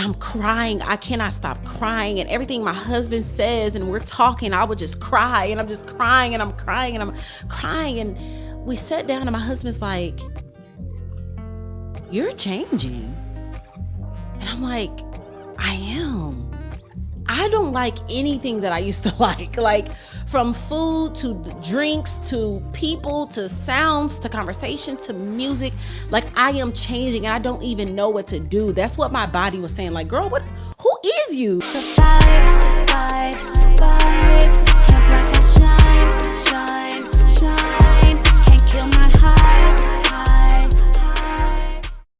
I'm crying. I cannot stop crying. And everything my husband says, and we're talking, I would just cry. And I'm just crying and I'm crying and I'm crying. And we sat down and my husband's like, "You're changing." And I'm like, "I am. I don't like anything that I used to like from food to drinks to people to sounds to conversation to music. Like I am changing and I don't even know what to do." That's what my body was saying. Like, "Girl, who is you?" Can't block my shine. Can't kill my high.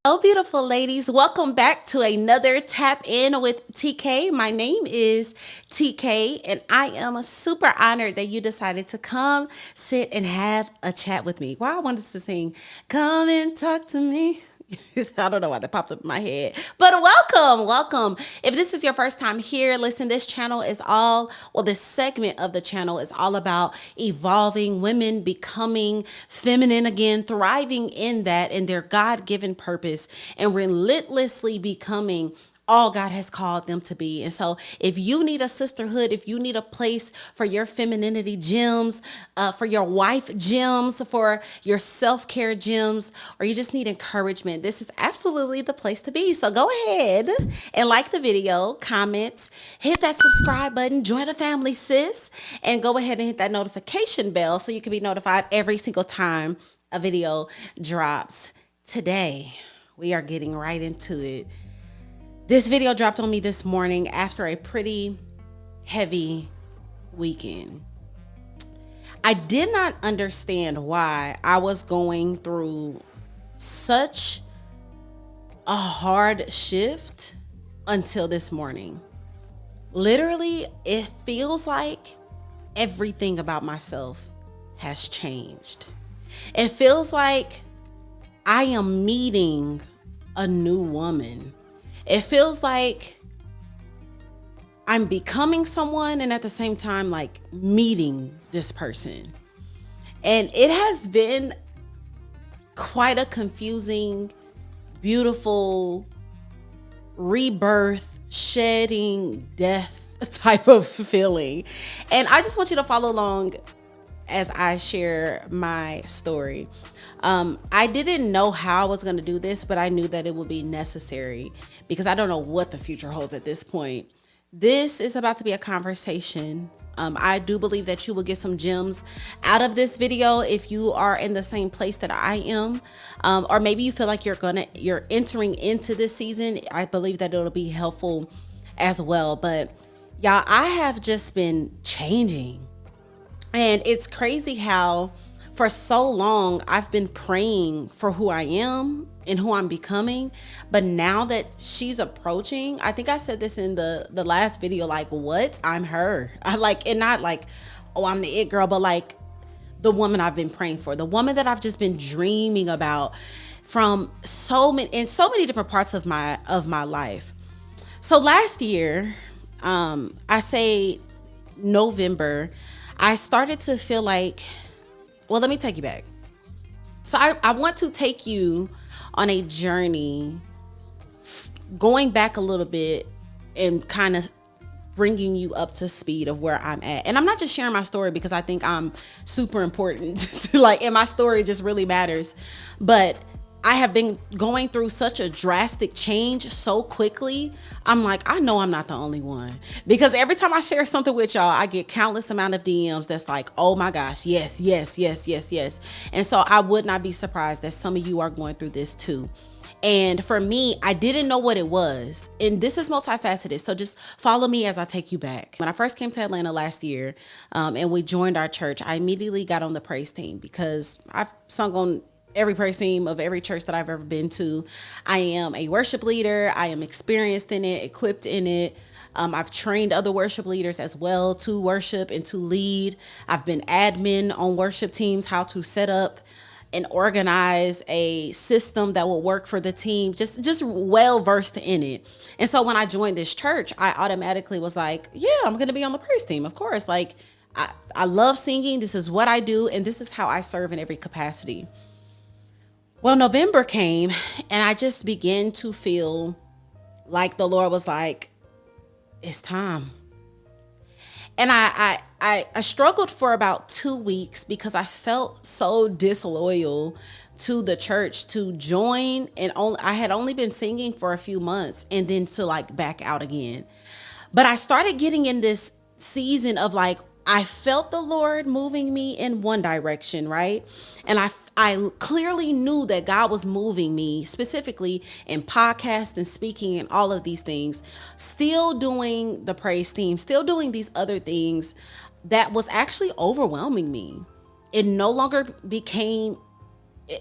Oh, beautiful ladies, welcome back to another Tap In with TK. My name is TK, and I am super honored that you decided to come, sit, and have a chat with me. Wow, I wanted to sing, "Come and talk to me." I don't know why that popped up in my head, but welcome. If this is your first time here, listen, this segment of the channel is all about evolving women, becoming feminine again, thriving in that, in their God-given purpose, and relentlessly becoming all God has called them to be. And so if you need a sisterhood, if you need a place for your femininity gems, for your wife gems, for your self-care gems, or you just need encouragement, this is absolutely the place to be. So go ahead and like the video, comment, hit that subscribe button, join the family, sis, and go ahead and hit that notification bell so you can be notified every single time a video drops. Today, we are getting right into it. This video dropped on me this morning after a pretty heavy weekend. I did not understand why I was going through such a hard shift until this morning. Literally, it feels like everything about myself has changed. It feels like I am meeting a new woman. It feels like I'm becoming someone and at the same time like meeting this person. And it has been quite a confusing, beautiful rebirth, shedding, death type of feeling. And I just want you to follow along as I share my story. I didn't know how I was going to do this, but I knew that it would be necessary because I don't know what the future holds at this point. This is about to be a conversation. I do believe that you will get some gems out of this video if you are in the same place that I am, or maybe you feel like you're entering into this season. I believe that it'll be helpful as well. But y'all, I have just been changing, and it's crazy how for so long I've been praying for who I am and who I'm becoming, but now that she's approaching, I think I said this in the last video, like, what? I'm her. I like, and not like, oh, I'm the it girl, but like the woman I've been praying for, the woman that I've just been dreaming about from so many different parts of my life. So last year, I say November, I started to feel like, well, let me take you back. So I want to take you on a journey, going back a little bit and kind of bringing you up to speed of where I'm at. And I'm not just sharing my story because I think I'm super important to like, and my story just really matters. But I have been going through such a drastic change so quickly. I'm like, I know I'm not the only one, because every time I share something with y'all, I get countless amount of DMs that's like, oh my gosh, yes. And so I would not be surprised that some of you are going through this too. And for me, I didn't know what it was. And this is multifaceted. So just follow me as I take you back. When I first came to Atlanta last year, and we joined our church, I immediately got on the praise team because I've sung on every praise team of every church that I've ever been to. I am a worship leader. I am experienced in it, equipped in it. I've trained other worship leaders as well to worship and to lead. I've been admin on worship teams, how to set up and organize a system that will work for the team, just well versed in it. And so when I joined this church, I automatically was like, yeah, I'm going to be on the praise team. Of course, like I love singing. This is what I do. And this is how I serve in every capacity. Well, November came and I just began to feel like the Lord was like, it's time. And I struggled for about 2 weeks because I felt so disloyal to the church to join, and I had only been singing for a few months and then to like back out again. But I started getting in this season of like, I felt the Lord moving me in one direction, right? And I clearly knew that God was moving me specifically in podcast and speaking and all of these things, still doing the praise team, still doing these other things that was actually overwhelming me. It no longer became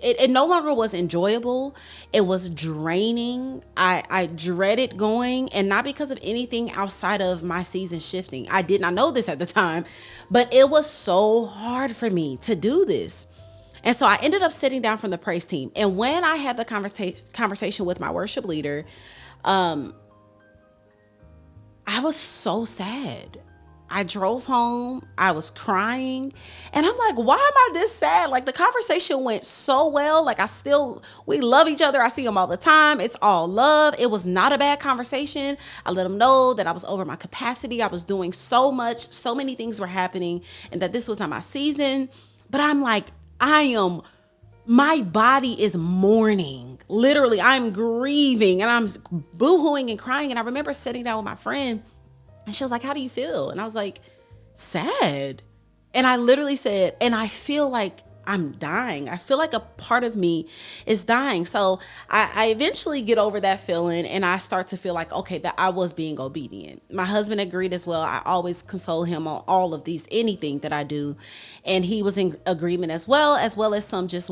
it no longer was enjoyable. It was draining. I dreaded going, and not because of anything outside of my season shifting. I did not know this at the time, but it was so hard for me to do this. And so I ended up sitting down from the praise team. And when I had the conversation with my worship leader, I was so sad. I drove home. I was crying. And I'm like, why am I this sad? Like, the conversation went so well. Like, we love each other. I see him all the time. It's all love. It was not a bad conversation. I let him know that I was over my capacity. I was doing so much. So many things were happening, and that this was not my season. But I'm like, my body is mourning. Literally, I'm grieving and I'm boo-hooing and crying. And I remember sitting down with my friend, and she was like, how do you feel? And I was like, sad. And I literally said, and I feel like I'm dying. I feel like a part of me is dying. So I eventually get over that feeling, and I start to feel like, okay, that I was being obedient. My husband agreed as well. I always console him on all of these, anything that I do. And he was in agreement as well as some just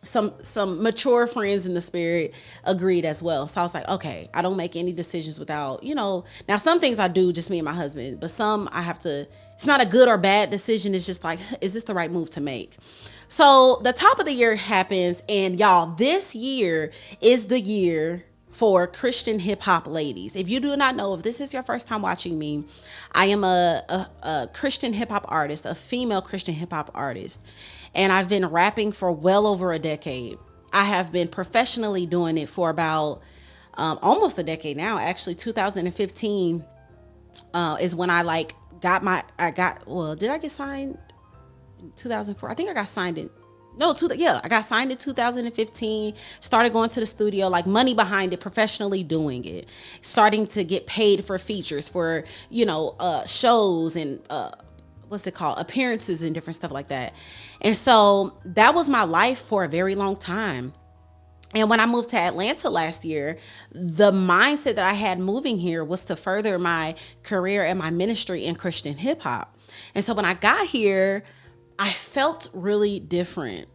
some mature friends in the spirit agreed as well. So I was like, okay, I don't make any decisions without, now some things I do, just me and my husband, but some I have to, it's not a good or bad decision. It's just like, is this the right move to make? So the top of the year happens, and y'all, this year is the year for Christian hip hop ladies. If you do not know, if this is your first time watching me, I am a Christian hip hop artist, a female Christian hip hop artist. And I've been rapping for well over a decade. I have been professionally doing it for about almost a decade now. Actually, 2015 is when I did I get signed in 2004? I think I got signed I got signed in 2015, started going to the studio, like money behind it, professionally doing it, starting to get paid for features, for, shows and, what's it called, appearances and different stuff like that. And so that was my life for a very long time. And when I moved to Atlanta last year, the mindset that I had moving here was to further my career and my ministry in Christian hip hop. And so when I got here, I felt really different.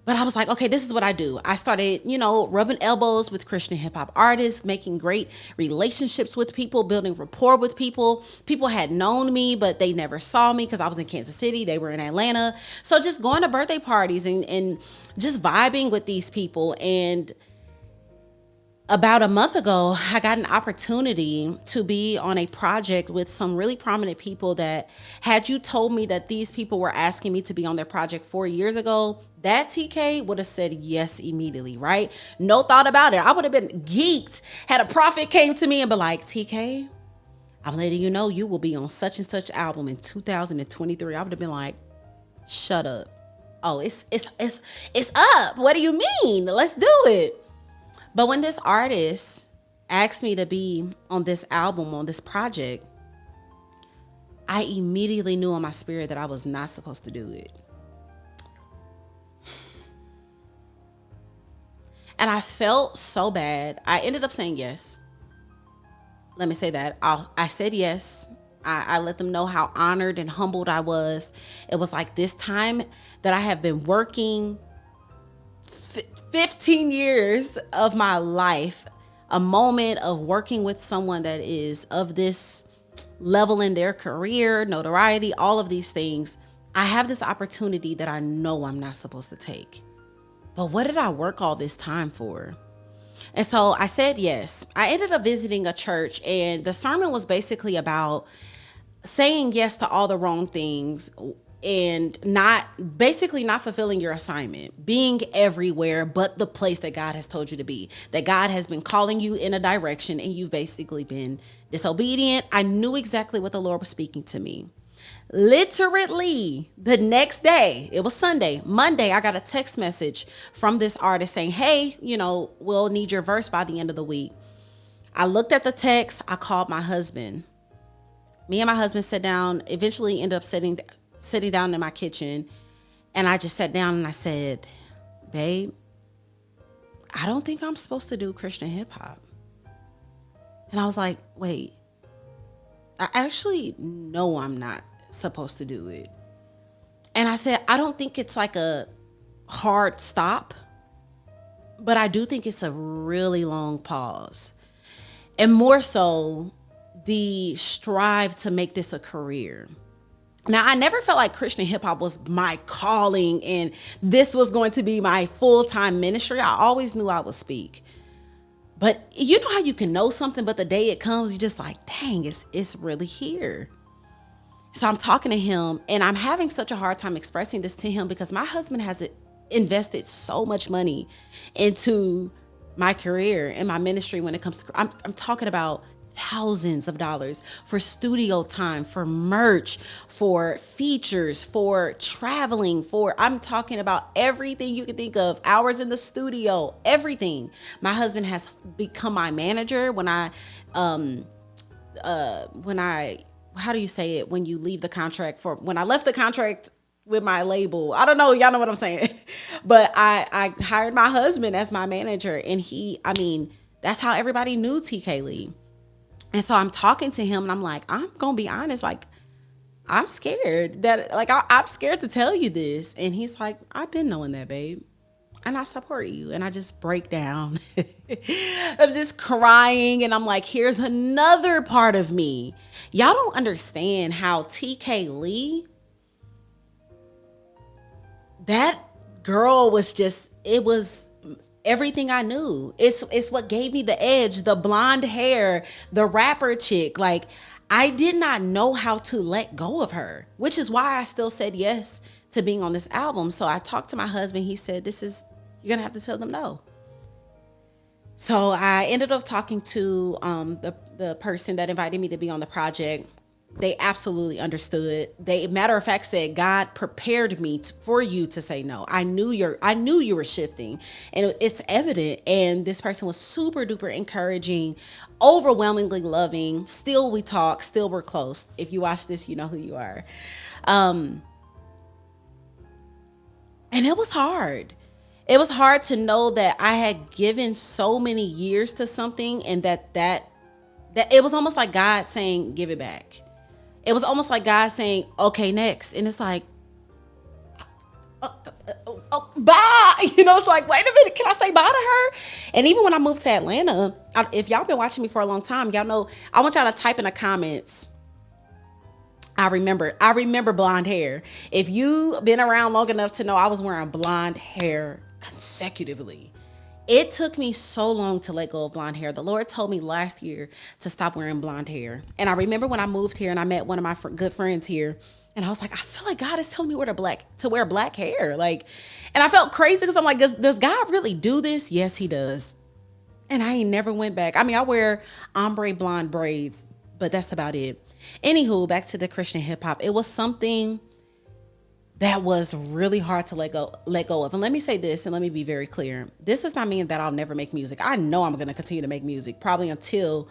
But I was like, okay, this is what I do. I started, rubbing elbows with Christian hip hop artists, making great relationships with people, building rapport with people. People had known me, but they never saw me because I was in Kansas City. They were in Atlanta. So just going to birthday parties and just vibing with these people. And about a month ago, I got an opportunity to be on a project with some really prominent people that, had you told me that these people were asking me to be on their project 4 years ago, that TK would have said yes immediately, right? No thought about it. I would have been geeked had a prophet came to me and be like, TK, I'm letting you know you will be on such and such album in 2023. I would have been like, shut up. Oh, it's up. What do you mean? Let's do it. But when this artist asked me to be on this album, on this project, I immediately knew in my spirit that I was not supposed to do it. And I felt so bad. I ended up saying yes. Let me say that. I said yes. I let them know how honored and humbled I was. It was like this time that I have been working 15 years of my life, a moment of working with someone that is of this level in their career, notoriety, all of these things. I have this opportunity that I know I'm not supposed to take. But what did I work all this time for? And so I said yes. I ended up visiting a church, and the sermon was basically about saying yes to all the wrong things and not fulfilling your assignment, being everywhere but the place that God has told you to be, that God has been calling you in a direction and you've basically been disobedient. I knew exactly what the Lord was speaking to me. Literally the next day, it was Sunday, Monday, I got a text message from this artist saying, hey, we'll need your verse by the end of the week. I looked at the text. I called my husband. Me and my husband sat down, eventually ended up sitting down in my kitchen. And I just sat down and I said, babe, I don't think I'm supposed to do Christian hip hop. And I was like, wait, I actually know I'm not supposed to do it. And I said, I don't think it's like a hard stop, but I do think it's a really long pause. And more so, the strive to make this a career. Now, I never felt like Christian hip hop was my calling and this was going to be my full-time ministry. I always knew I would speak. But you know how you can know something, but the day it comes, you're just like, dang, it's really here. So I'm talking to him and I'm having such a hard time expressing this to him because my husband has invested so much money into my career and my ministry when it comes to, I'm talking about thousands of dollars for studio time, for merch, for features, for traveling, I'm talking about everything you can think of, hours in the studio, everything. My husband has become my manager when I how do you say it? When you leave the contract when I left the contract with my label, I don't know. Y'all know what I'm saying. But I hired my husband as my manager and that's how everybody knew TK Lee. And so I'm talking to him and I'm like, I'm going to be honest. Like, I'm scared I'm scared to tell you this. And he's like, I've been knowing that, babe. And I support you. And I just break down. I'm just crying. And I'm like, here's another part of me. Y'all don't understand how TK Lee, that girl was it was everything I knew. It's what gave me the edge, the blonde hair, the rapper chick. Like, I did not know how to let go of her, which is why I still said yes to being on this album. So I talked to my husband. He said, you're going to have to tell them no. So I ended up talking to the person that invited me to be on the project. They absolutely understood. They, matter of fact, said, God prepared me for you to say no. I knew you were shifting, and it's evident. And this person was super duper encouraging, overwhelmingly loving. Still we talk, still we're close. If you watch this, you know who you are. And it was hard. It was hard to know that I had given so many years to something, and that it was almost like God saying, give it back. It was almost like God saying, okay, next. And it's like, bye. It's like, wait a minute, can I say bye to her? And even when I moved to Atlanta, if y'all been watching me for a long time, y'all know, I want y'all to type in the comments, I remember blonde hair. If you've been around long enough to know I was wearing blonde hair consecutively. It took me so long to let go of blonde hair. The Lord told me last year to stop wearing blonde hair. And I remember when I moved here and I met one of my good friends here, and I was like, I feel like God is telling me to wear black hair. Like, and I felt crazy because I'm like, does God really do this? Yes, he does. And I ain't never went back. I wear ombre blonde braids, but that's about it. Anywho, back to the Christian hip hop. It was something that was really hard to let go of. And let me say this, and let me be very clear. This does not mean that I'll never make music. I know I'm going to continue to make music, probably until,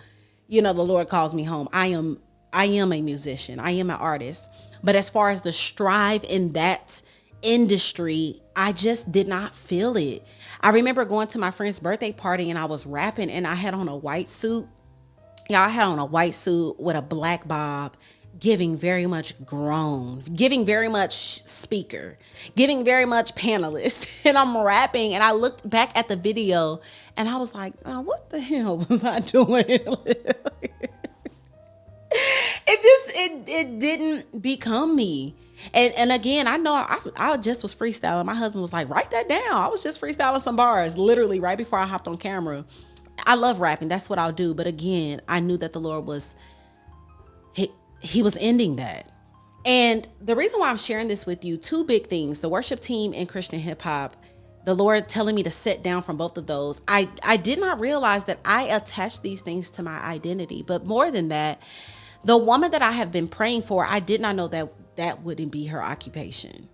the Lord calls me home. I am a musician. I am an artist. But as far as the strive in that industry, I just did not feel it. I remember going to my friend's birthday party and I was rapping and I had on a white suit. I had on a white suit with a black bob, giving very much grown, giving very much speaker, giving very much panelist. And I'm rapping and I looked back at the video and I was like, oh, what the hell was I doing? It didn't become me. And again, I know I just was freestyling. My husband was like, write that down. I was just freestyling some bars, literally right before I hopped on camera. I love rapping. That's what I'll do. But again, I knew that the Lord was, he was ending that. And the reason why I'm sharing this with you, two big things, the worship team and Christian hip hop, the Lord telling me to sit down from both of those. I did not realize that I attached these things to my identity. But more than that, the woman that I have been praying for, I did not know that that wouldn't be her occupation.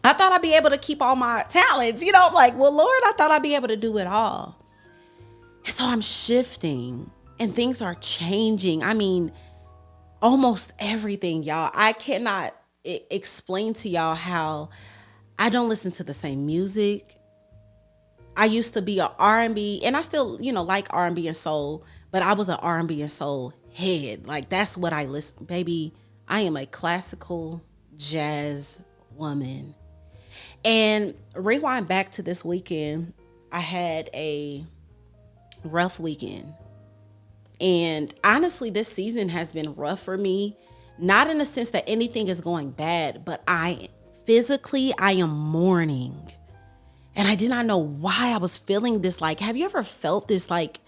I thought I'd be able to keep all my talents. I'm like, well, Lord, I thought I'd be able to do it all. And so I'm shifting and things are changing. I mean, almost everything, y'all. I cannot explain to y'all how I don't listen to the same music. I used to be a R&B, and I still, like R&B and soul, but I was an R&B and soul head. Like, that's what I listen. Baby, I am a classical jazz woman. And rewind back to this weekend, I had a rough weekend. And honestly, this season has been rough for me. Not in the sense that anything is going bad, but I am mourning. And I did not know why I was feeling this. Like, have you ever felt this, like,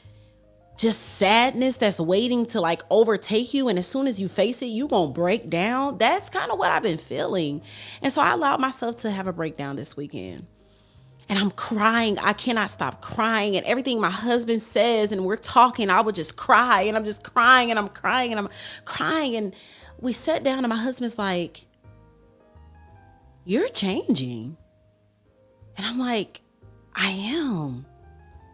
just sadness that's waiting to, like, overtake you? And as soon as you face it, you gonna break down? That's kind of what I've been feeling. And so I allowed myself to have a breakdown this weekend. And I'm crying. I cannot stop crying. And everything my husband says, and we're talking, I would just cry. And I'm just crying, and I'm crying, and I'm crying. And we sat down, and my husband's like, you're changing. And I'm like, I am.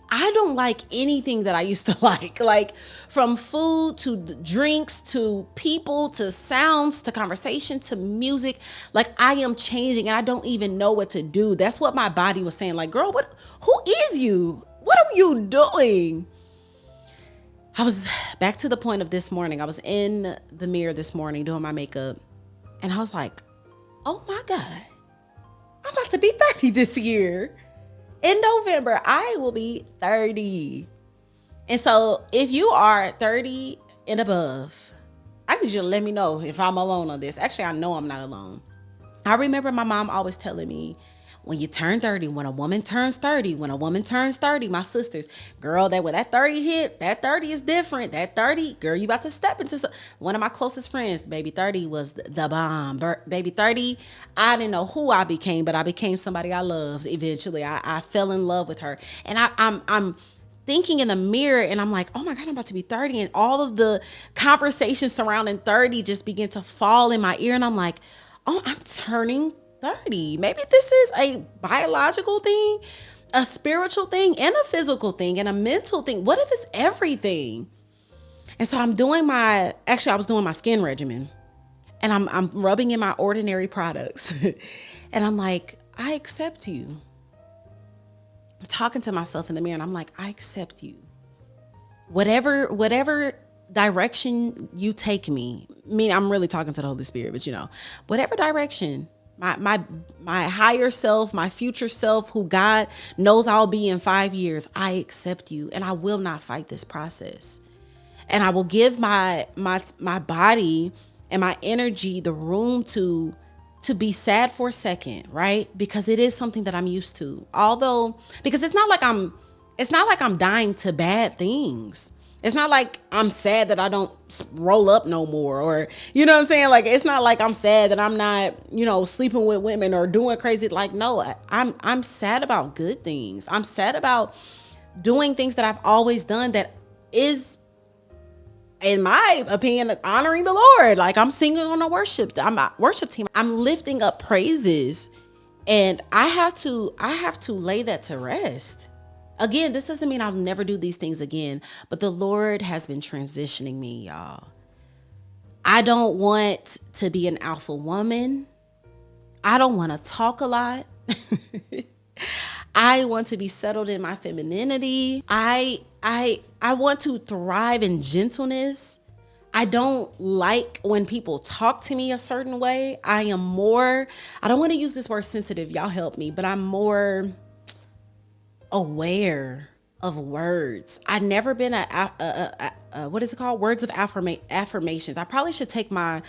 I don't like anything that I used to like from food to drinks to people to sounds to conversation to music. Like, I am changing and I don't even know what to do. That's what my body was saying. Like, girl, who is you? What are you doing? I was back to the point of this morning. I was in the mirror this morning doing my makeup, and I was like, oh my God, I'm about to be 30 this year. In November, I will be 30. And so if you are 30 and above, I need you to let me know if I'm alone on this. Actually, I know I'm not alone. I remember my mom always telling me, when you turn 30, when a woman turns 30, my sisters, girl, when that 30 hit, that 30 is different. That 30, girl, you about to step into one of my closest friends, baby 30 was the bomb. Baby 30, I didn't know who I became, but I became somebody I loved eventually. I fell in love with her. And I'm thinking in the mirror, and I'm like, oh my God, I'm about to be 30. And all of the conversations surrounding 30 just begin to fall in my ear. And I'm like, oh, I'm turning 30. Maybe this is a biological thing, a spiritual thing, and a physical thing, and a mental thing. What if it's everything? And so I was doing my skin regimen, and I'm rubbing in my ordinary products. And I'm like, I accept you. I'm talking to myself in the mirror, and I'm like, I accept you. Whatever direction you take me, I'm really talking to the Holy Spirit, but whatever direction, my higher self, my future self, who God knows I'll be in 5 years, I accept you, and I will not fight this process. And I will give my body and my energy the room to be sad for a second, right? Because it is something that I'm used to. Because it's not like I'm dying to bad things. It's not like I'm sad that I don't roll up no more, or, you know what I'm saying? Like, it's not like I'm sad that I'm not, sleeping with women or doing crazy. Like, no, I'm sad about good things. I'm sad about doing things that I've always done that is, in my opinion, honoring the Lord. Like, I'm singing on a worship team. I'm lifting up praises, and I have to lay that to rest. Again, this doesn't mean I'll never do these things again, but the Lord has been transitioning me, y'all. I don't want to be an alpha woman. I don't want to talk a lot. I want to be settled in my femininity. I want to thrive in gentleness. I don't like when people talk to me a certain way. I don't want to use this word sensitive, y'all help me, but I'm more aware of words. I've never been what is it called? Words of affirmations. I probably should take my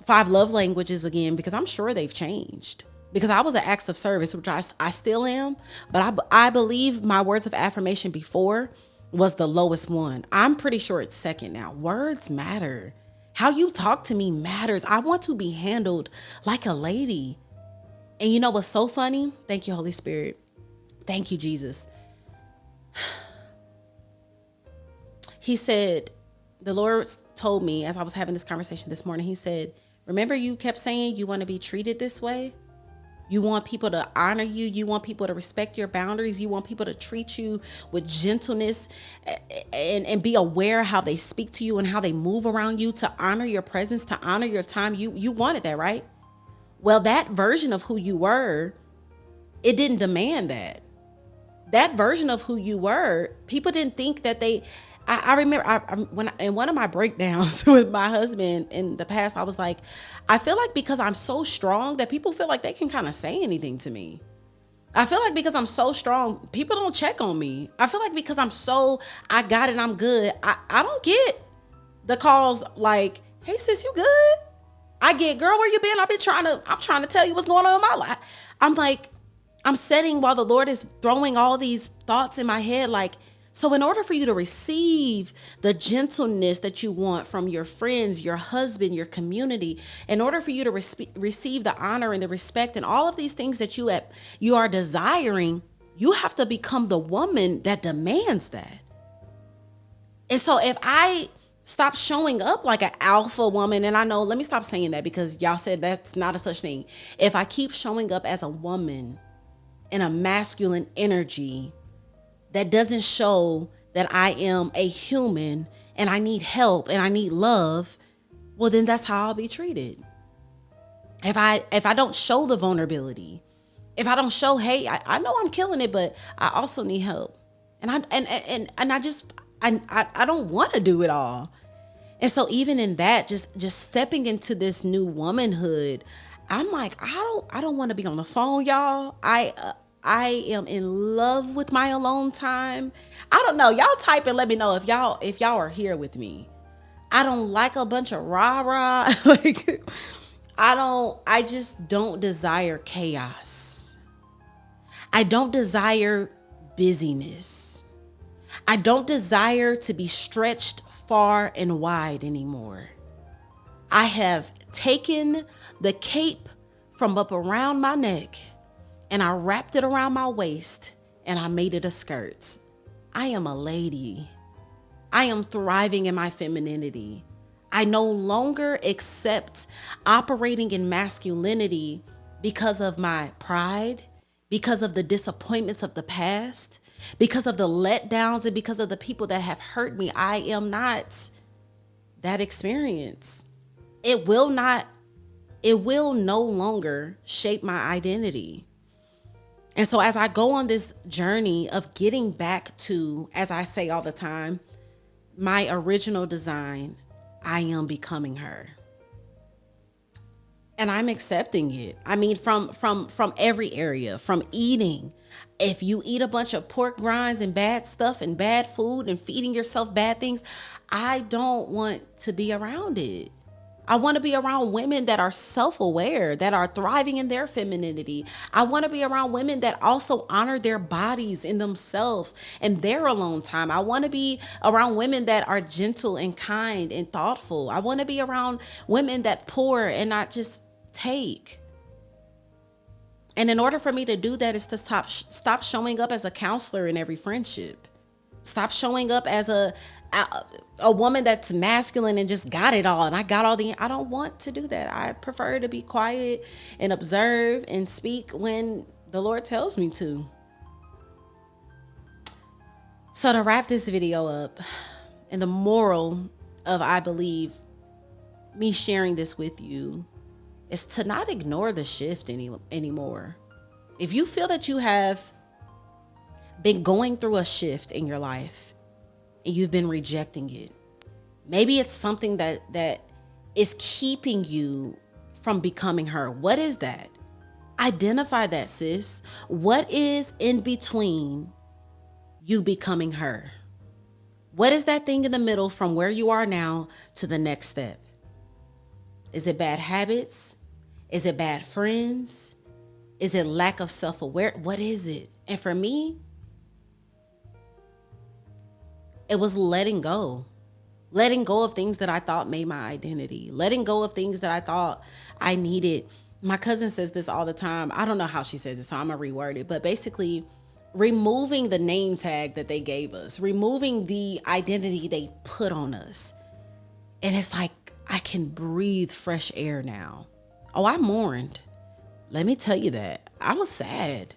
5 love languages again, because I'm sure they've changed. Because I was an acts of service, which I still am, but I believe my words of affirmation before was the lowest one. I'm pretty sure it's second now. Words matter. How you talk to me matters. I want to be handled like a lady. And you know what's so funny? Thank you, Holy Spirit. Thank you, Jesus. He said, the Lord told me as I was having this conversation this morning, he said, remember you kept saying you want to be treated this way? You want people to honor you. You want people to respect your boundaries. You want people to treat you with gentleness and be aware how they speak to you and how they move around you, to honor your presence, to honor your time. You wanted that, right? Well, that version of who you were, it didn't demand that. That version of who you were, people didn't think that they. I remember when in one of my breakdowns with my husband in the past, I was like, I feel like because I'm so strong that people feel like they can kind of say anything to me. I feel like because I'm so strong, people don't check on me. I feel like because I got it, I'm good. I don't get the calls like, hey sis, you good? I get, girl, where you been? I'm trying to tell you what's going on in my life. I'm like, I'm sitting while the Lord is throwing all these thoughts in my head, like, so in order for you to receive the gentleness that you want from your friends, your husband, your community, in order for you to receive the honor and the respect and all of these things that you are desiring, you have to become the woman that demands that. And so if I stop showing up like an alpha woman, and I know, let me stop saying that because y'all said that's not a such thing. If I keep showing up as a woman in a masculine energy, that doesn't show that I am a human and I need help and I need love, well, then that's how I'll be treated. If I don't show the vulnerability, if I don't show, hey, I know I'm killing it, but I also need help. And I don't want to do it all. And so even in that, just stepping into this new womanhood, I'm like, I don't want to be on the phone, y'all. I am in love with my alone time. I don't know. Y'all type and let me know if y'all are here with me. I don't like a bunch of rah-rah. Like, I just don't desire chaos. I don't desire busyness. I don't desire to be stretched far and wide anymore. I have taken the cape from up around my neck and I wrapped it around my waist and I made it a skirt. I am a lady. I am thriving in my femininity. I no longer accept operating in masculinity because of my pride, because of the disappointments of the past, because of the letdowns, and because of the people that have hurt me. I am not that experience. It will no longer shape my identity. And so as I go on this journey of getting back to, as I say all the time, my original design, I am becoming her. And I'm accepting it. I mean, from every area, from eating. If you eat a bunch of pork rinds and bad stuff and bad food and feeding yourself bad things, I don't want to be around it. I want to be around women that are self-aware, that are thriving in their femininity. I want to be around women that also honor their bodies in themselves and their alone time. I want to be around women that are gentle and kind and thoughtful. I want to be around women that pour and not just take. And in order for me to do that is to stop showing up as a counselor in every friendship. Stop showing up as a woman that's masculine and just got it all. And I don't want to do that. I prefer to be quiet and observe and speak when the Lord tells me to. So to wrap this video up, and the moral of, I believe, me sharing this with you is to not ignore the shift anymore. If you feel that you have been going through a shift in your life and you've been rejecting it, maybe it's something that is keeping you from becoming her. What is that? Identify that, sis. What is in between you becoming her? What is that thing in the middle from where you are now to the next step? Is it bad habits? Is it bad friends? Is it lack of self-awareness? What is it? And for me, it was letting go. letting go of things that I thought made my identity, letting go of things that I thought I needed. My cousin says this all the time. I don't know how she says it, so I'm going to reword it. But basically, removing the name tag that they gave us, removing the identity they put on us. And it's like, I can breathe fresh air now. Oh, I mourned. Let me tell you that. I was sad.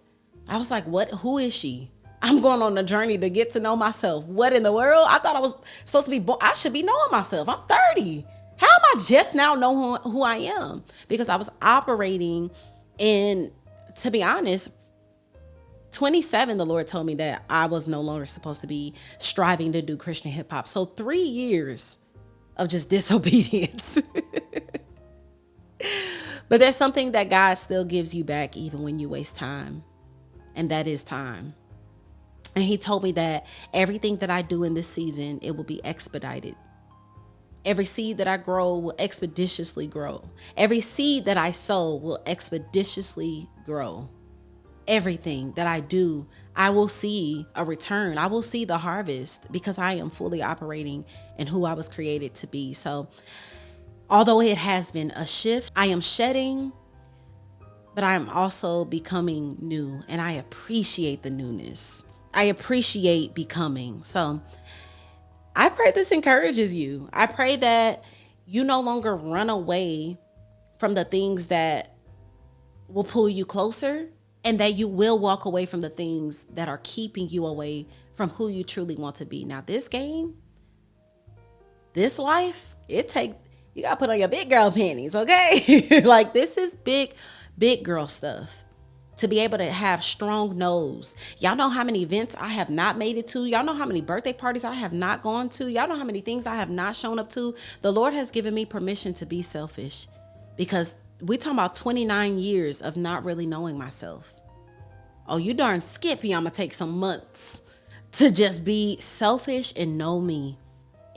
I was like, what? Who is she? I'm going on a journey to get to know myself. What in the world? I thought I was supposed to be born. I should be knowing myself. I'm 30. How am I just now know who I am? Because I was operating in, to be honest, 27, the Lord told me that I was no longer supposed to be striving to do Christian hip hop. So 3 years of just disobedience. But there's something that God still gives you back even when you waste time. And that is time. And he told me that everything that I do in this season, it will be expedited. Every seed that I grow will expeditiously grow. Every seed that I sow will expeditiously grow. Everything that I do, I will see a return. I will see the harvest because I am fully operating in who I was created to be. So although it has been a shift, I am shedding, but I am also becoming new, and I appreciate the newness. I appreciate becoming. So I pray this encourages you. I pray that you no longer run away from the things that will pull you closer, and that you will walk away from the things that are keeping you away from who you truly want to be. Now, this game, this life, you gotta put on your big girl panties, okay? Like, this is big girl stuff. To be able to have strong no's. Y'all know how many events I have not made it to. Y'all know how many birthday parties I have not gone to. Y'all know how many things I have not shown up to. The Lord has given me permission to be selfish, because we talking about 29 years of not really knowing myself. Oh, you darn skippy. I'm gonna take some months to just be selfish and know me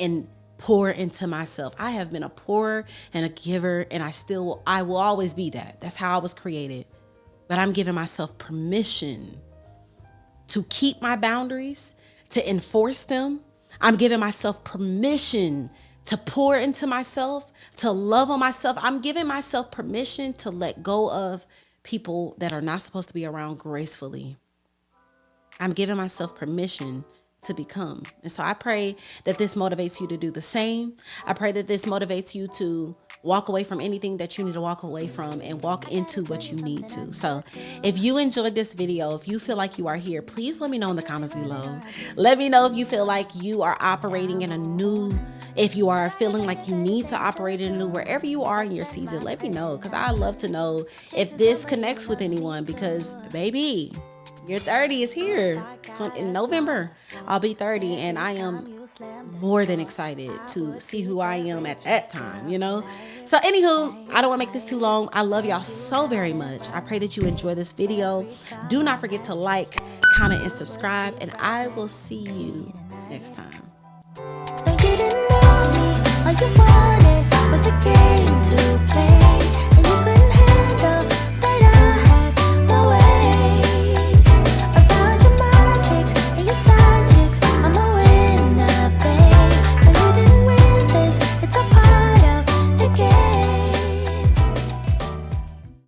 and pour into myself. I have been a pourer and a giver, and I will always be that. That's how I was created. But I'm giving myself permission to keep my boundaries, to enforce them. I'm giving myself permission to pour into myself, to love on myself. I'm giving myself permission to let go of people that are not supposed to be around gracefully. I'm giving myself permission to become. And so I pray that this motivates you to do the same. I pray that this motivates you to walk away from anything that you need to walk away from and walk into what you need to. So if you enjoyed this video, if you feel like you are here, please let me know in the comments below. Let me know if you feel like you are operating in a new, if you are feeling like you need to operate in a new, wherever you are in your season, let me know, because I love to know if this connects with anyone, because baby, your 30 is here. In November, I'll be 30, and I am more than excited to see who I am at that time, you know? So anywho, I don't want to make this too long. I love y'all so very much. I pray that you enjoy this video. Do not forget to like, comment, and subscribe, and I will see you next time. You didn't know me, all you wanted was a